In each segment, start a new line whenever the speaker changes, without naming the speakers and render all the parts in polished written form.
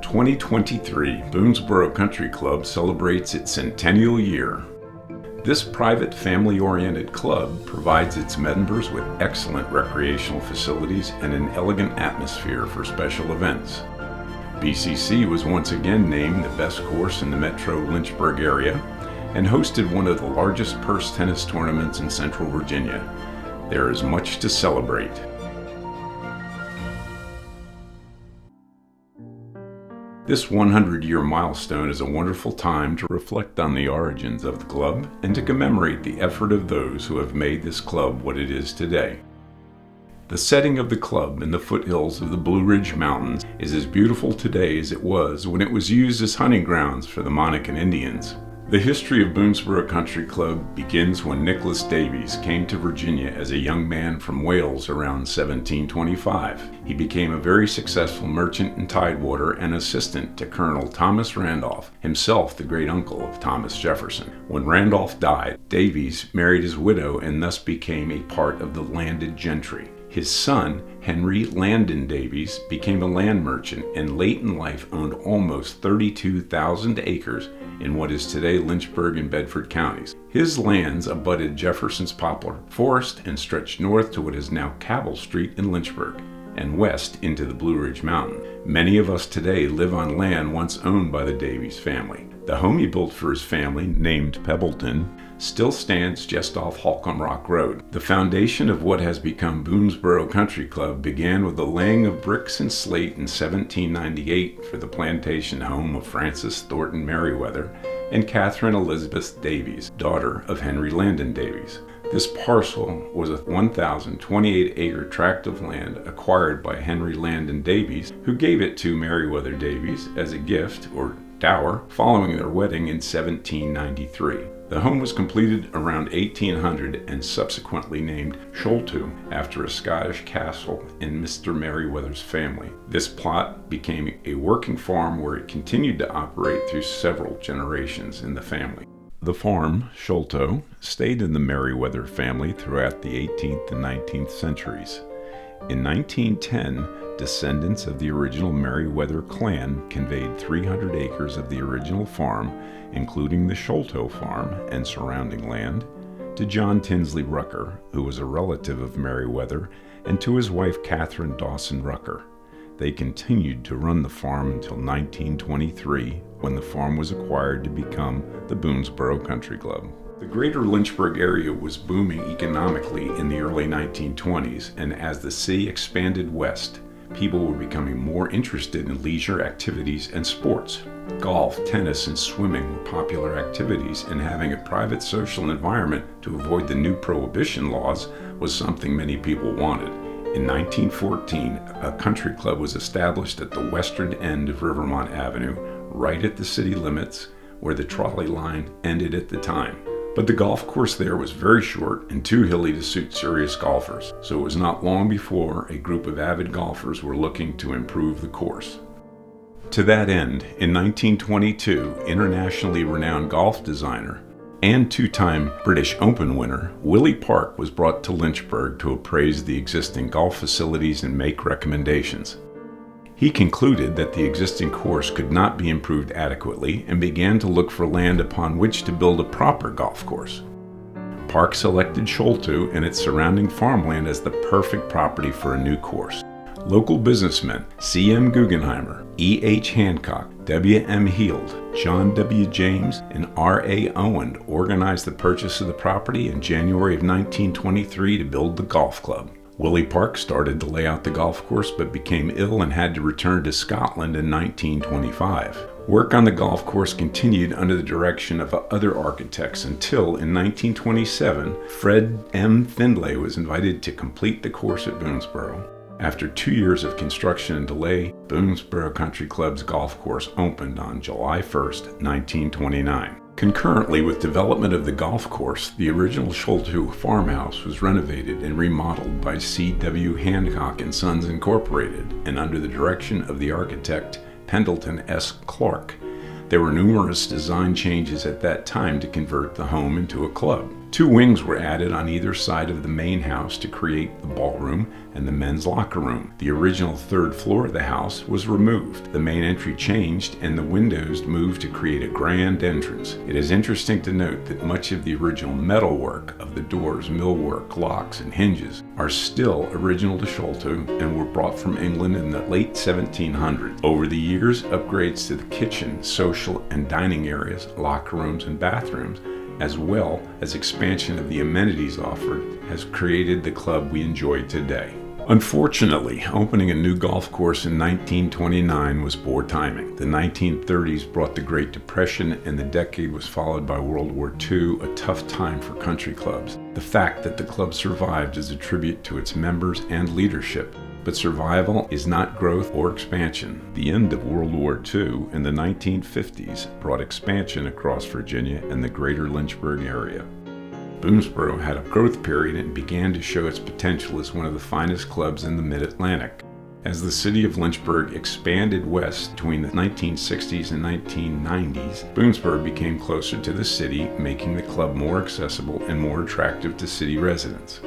2023 Boonsboro Country Club celebrates its centennial year. This private, family-oriented club provides its members with excellent recreational facilities and an elegant atmosphere for special events. BCC was once again named the best course in the Metro Lynchburg area and hosted one of the largest purse tennis tournaments in Central Virginia. There is much to celebrate. This 100-year milestone is a wonderful time to reflect on the origins of the club and to commemorate the effort of those who have made this club what it is today. The setting of the club in the foothills of the Blue Ridge Mountains is as beautiful today as it was when it was used as hunting grounds for the Monacan Indians. The history of Boonsboro Country Club begins when Nicholas Davies came to Virginia as a young man from Wales around 1725. He became a very successful merchant in Tidewater and assistant to Colonel Thomas Randolph, himself the great-uncle of Thomas Jefferson. When Randolph died, Davies married his widow and thus became a part of the landed gentry. His son, Henry Landon Davies, became a land merchant and late in life owned almost 32,000 acres in what is today Lynchburg and Bedford counties. His lands abutted Jefferson's poplar forest and stretched north to what is now Cabell Street in Lynchburg and west into the Blue Ridge Mountain. Many of us today live on land once owned by the Davies family. The home he built for his family, named Pebbleton, still stands just off Holcomb Rock Road. The foundation of what has become Boonsboro Country Club began with the laying of bricks and slate in 1798 for the plantation home of Francis Thornton Merriweather and Catherine Elizabeth Davies, daughter of Henry Landon Davies. This parcel was a 1,028-acre tract of land acquired by Henry Landon Davies, who gave it to Merriweather Davies as a gift or dower following their wedding in 1793. The home was completed around 1800 and subsequently named Sholto after a Scottish castle in Mr. Merriweather's family. This plot became a working farm where it continued to operate through several generations in the family. The farm, Sholto, stayed in the Merriweather family throughout the 18th and 19th centuries. In 1910, descendants of the original Merriweather clan conveyed 300 acres of the original farm, including the Sholto farm and surrounding land, to John Tinsley Rucker, who was a relative of Merriweather, and to his wife Catherine Dawson Rucker. They continued to run the farm until 1923, when the farm was acquired to become the Boonsboro Country Club. The greater Lynchburg area was booming economically in the early 1920s, and as the city expanded west, people were becoming more interested in leisure activities and sports. Golf, tennis, and swimming were popular activities, and having a private social environment to avoid the new prohibition laws was something many people wanted. In 1914, a country club was established at the western end of Rivermont Avenue, right at the city limits, where the trolley line ended at the time. But the golf course there was very short and too hilly to suit serious golfers, so it was not long before a group of avid golfers were looking to improve the course. To that end, in 1922, internationally renowned golf designer and two-time British Open winner Willie Park was brought to Lynchburg to appraise the existing golf facilities and make recommendations. He concluded that the existing course could not be improved adequately and began to look for land upon which to build a proper golf course. Park selected Sholto and its surrounding farmland as the perfect property for a new course. Local businessmen C.M. Guggenheimer, E.H. Hancock, W.M. Heald, John W. James, and R.A. Owen organized the purchase of the property in January of 1923 to build the golf club. Willie Park started to lay out the golf course but became ill and had to return to Scotland in 1925. Work on the golf course continued under the direction of other architects until in 1927, Fred M. Findlay was invited to complete the course at Boonsboro. After 2 years of construction and delay, Boonsboro Country Club's golf course opened on July 1, 1929. Concurrently with development of the golf course, the original Sholto farmhouse was renovated and remodeled by C.W. Hancock and Sons Incorporated, and under the direction of the architect Pendleton S. Clark. There were numerous design changes at that time to convert the home into a club. 2 wings were added on either side of the main house to create the ballroom and the men's locker room. The original 3rd floor of the house was removed. The main entry changed and the windows moved to create a grand entrance. It is interesting to note that much of the original metalwork of the doors, millwork, locks, and hinges are still original to Sholto and were brought from England in the late 1700s. Over the years, upgrades to the kitchen, social and dining areas, locker rooms, and bathrooms, as well as expansion of the amenities offered, has created the club we enjoy today. Unfortunately, opening a new golf course in 1929 was poor timing. The 1930s brought the Great Depression, and the decade was followed by World War II, a tough time for country clubs. The fact that the club survived is a tribute to its members and leadership. But survival is not growth or expansion. The end of World War II in the 1950s brought expansion across Virginia and the greater Lynchburg area. Boonsboro had a growth period and began to show its potential as one of the finest clubs in the Mid-Atlantic. As the city of Lynchburg expanded west between the 1960s and 1990s, Boonsboro became closer to the city, making the club more accessible and more attractive to city residents.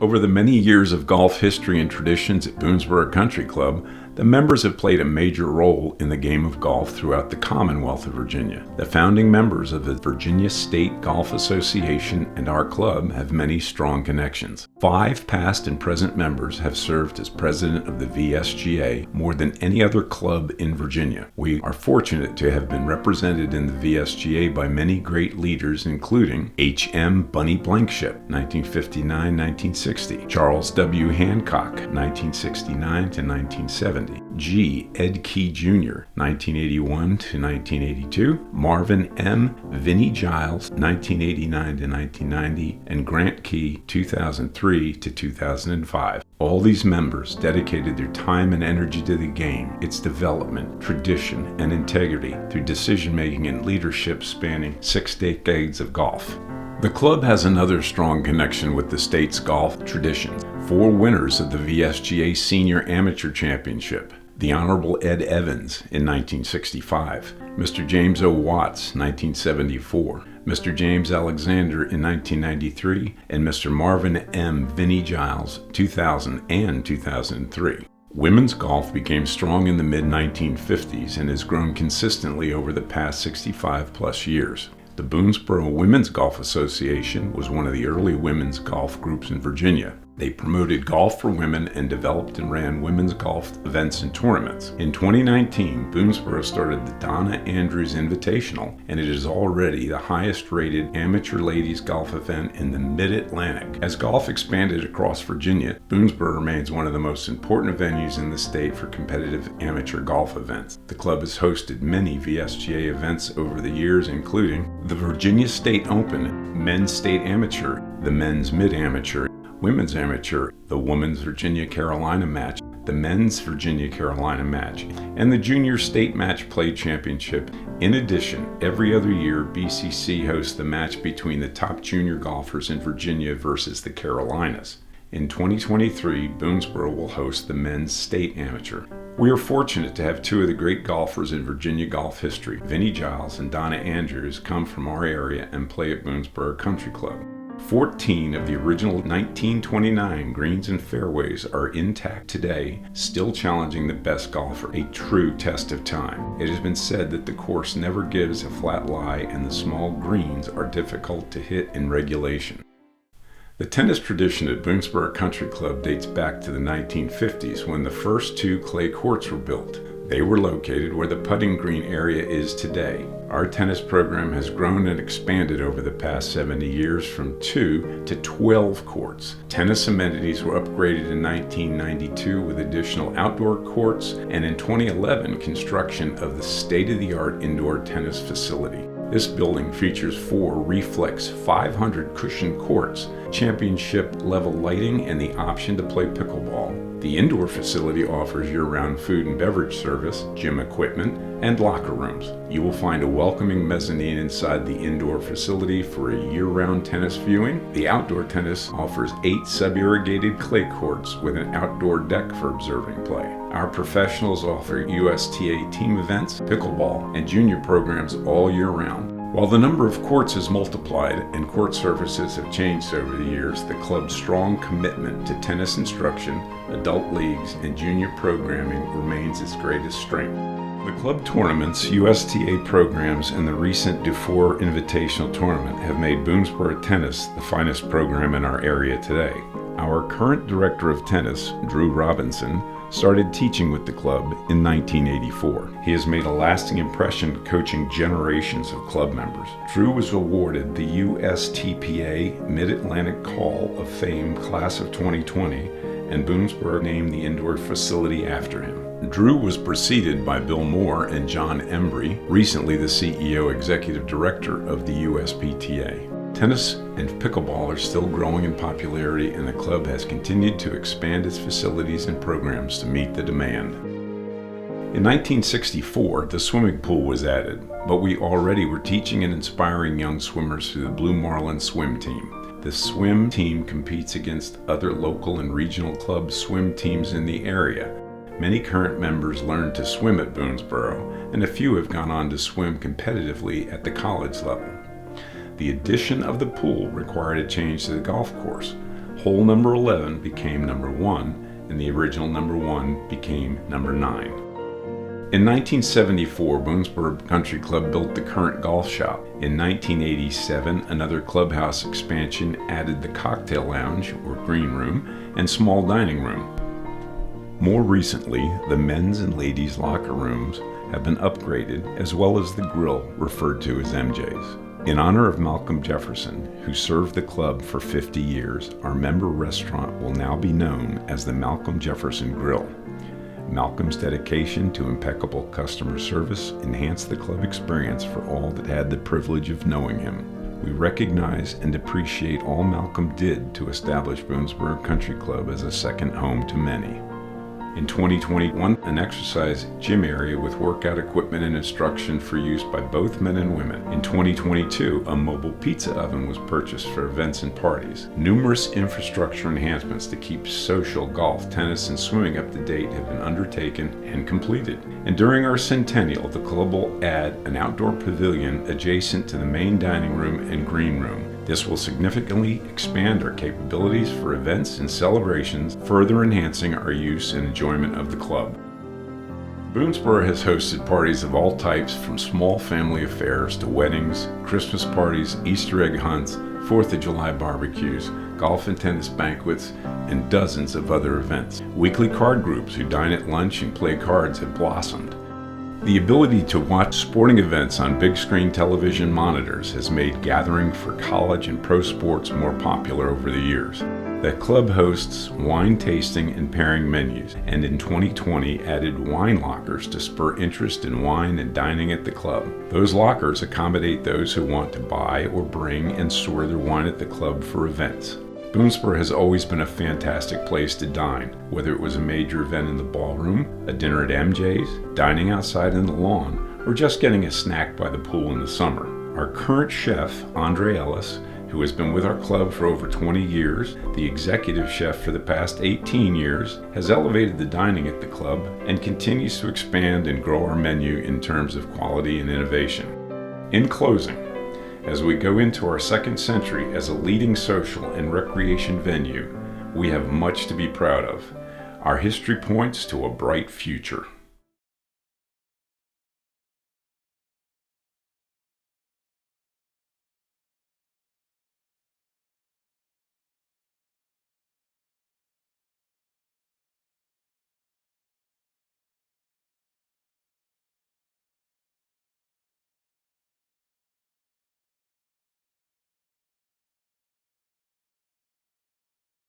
Over the many years of golf history and traditions at Boonsboro Country Club, the members have played a major role in the game of golf throughout the Commonwealth of Virginia. The founding members of the Virginia State Golf Association and our club have many strong connections. 5 past and present members have served as president of the VSGA more than any other club in Virginia. We are fortunate to have been represented in the VSGA by many great leaders, including H.M. Bunny Blanksship, 1959-1960, Charles W. Hancock, 1969 to 1970, G. Ed Key Jr., 1981 to 1982, Marvin M. Vinnie Giles, 1989 to 1990, and Grant Key, 2003 to 2005. All these members dedicated their time and energy to the game, its development, tradition, and integrity through decision-making and leadership spanning 6 decades of golf. The club has another strong connection with the state's golf tradition. 4 winners of the VSGA Senior Amateur Championship: the Honorable Ed Evans in 1965, Mr. James O. Watts, 1974, Mr. James Alexander in 1993, and Mr. Marvin M. Vinnie Giles, 2000 and 2003. Women's golf became strong in the mid-1950s and has grown consistently over the past 65-plus years. The Boonsboro Women's Golf Association was one of the early women's golf groups in Virginia. They promoted golf for women and developed and ran women's golf events and tournaments. In 2019, Boonsboro started the Donna Andrews Invitational, and it is already the highest rated amateur ladies golf event in the Mid-Atlantic. As golf expanded across Virginia, Boonsboro remains one of the most important venues in the state for competitive amateur golf events. The club has hosted many VSGA events over the years, including the Virginia State Open, Men's State Amateur, the Men's Mid-Amateur, Women's Amateur, the Women's Virginia Carolina Match, the Men's Virginia Carolina Match, and the Junior State Match Play Championship. In addition, every other year, BCC hosts the match between the top junior golfers in Virginia versus the Carolinas. In 2023, Boonsboro will host the Men's State Amateur. We are fortunate to have 2 of the great golfers in Virginia golf history. Vinnie Giles and Donna Andrews come from our area and play at Boonsboro Country Club. 14 of the original 1929 greens and fairways are intact today, still challenging the best golfer, a true test of time. It has been said that the course never gives a flat lie and the small greens are difficult to hit in regulation. The tennis tradition at Boonsboro Country Club dates back to the 1950s when the first 2 clay courts were built. They were located where the putting green area is today. Our tennis program has grown and expanded over the past 70 years from 2 to 12 courts. Tennis amenities were upgraded in 1992 with additional outdoor courts, and in 2011, construction of the state-of-the-art indoor tennis facility. This building features 4 Reflex 500 cushion courts, championship level lighting, and the option to play pickleball. The indoor facility offers year-round food and beverage service, gym equipment, and locker rooms. You will find a welcoming mezzanine inside the indoor facility for a year-round tennis viewing. The outdoor tennis offers 8 sub-irrigated clay courts with an outdoor deck for observing play. Our professionals offer USTA team events, pickleball, and junior programs all year round. While the number of courts has multiplied and court services have changed over the years, the club's strong commitment to tennis instruction, adult leagues, and junior programming remains its greatest strength. The club tournaments, USTA programs, and the recent Dufour Invitational Tournament have made Boonsboro Tennis the finest program in our area today. Our current director of tennis, Drew Robinson, started teaching with the club in 1984. He has made a lasting impression coaching generations of club members. Drew was awarded the USTPA Mid-Atlantic Hall of Fame Class of 2020, and Boonsboro named the indoor facility after him. Drew was preceded by Bill Moore and John Embry, recently the CEO Executive Director of the USPTA. Tennis and pickleball are still growing in popularity, and the club has continued to expand its facilities and programs to meet the demand. In 1964, the swimming pool was added, but we already were teaching and inspiring young swimmers through the Blue Marlin swim team. The swim team competes against other local and regional club swim teams in the area. Many current members learned to swim at Boonsboro, and a few have gone on to swim competitively at the college level. The addition of the pool required a change to the golf course. Hole number 11 became number 1, and the original number 1 became number 9. In 1974, Boonsboro Country Club built the current golf shop. In 1987, another clubhouse expansion added the cocktail lounge, or green room, and small dining room. More recently, the men's and ladies' locker rooms have been upgraded, as well as the grill referred to as MJ's. In honor of Malcolm Jefferson, who served the club for 50 years, our member restaurant will now be known as the Malcolm Jefferson Grill. Malcolm's dedication to impeccable customer service enhanced the club experience for all that had the privilege of knowing him. We recognize and appreciate all Malcolm did to establish Boonsboro Country Club as a second home to many. In 2021, an exercise gym area with workout equipment and instruction for use by both men and women. In 2022, a mobile pizza oven was purchased for events and parties. Numerous infrastructure enhancements to keep social, golf, tennis, and swimming up to date have been undertaken and completed. And during our Centennial, the club will add an outdoor pavilion adjacent to the main dining room and green room. This will significantly expand our capabilities for events and celebrations, further enhancing our use and enjoyment of the club. Boonsboro has hosted parties of all types, from small family affairs to weddings, Christmas parties, Easter egg hunts, 4th of July barbecues, golf and tennis banquets, and dozens of other events. Weekly card groups who dine at lunch and play cards have blossomed. The ability to watch sporting events on big screen television monitors has made gathering for college and pro sports more popular over the years. The club hosts wine tasting and pairing menus, and in 2020 added wine lockers to spur interest in wine and dining at the club. Those lockers accommodate those who want to buy or bring and store their wine at the club for events. Boonsboro has always been a fantastic place to dine, whether it was a major event in the ballroom, a dinner at MJ's, dining outside on the lawn, or just getting a snack by the pool in the summer. Our current chef, Andre Ellis, who has been with our club for over 20 years, the executive chef for the past 18 years, has elevated the dining at the club and continues to expand and grow our menu in terms of quality and innovation. In closing, as we go into our second century as a leading social and recreation venue, we have much to be proud of. Our history points to a bright future.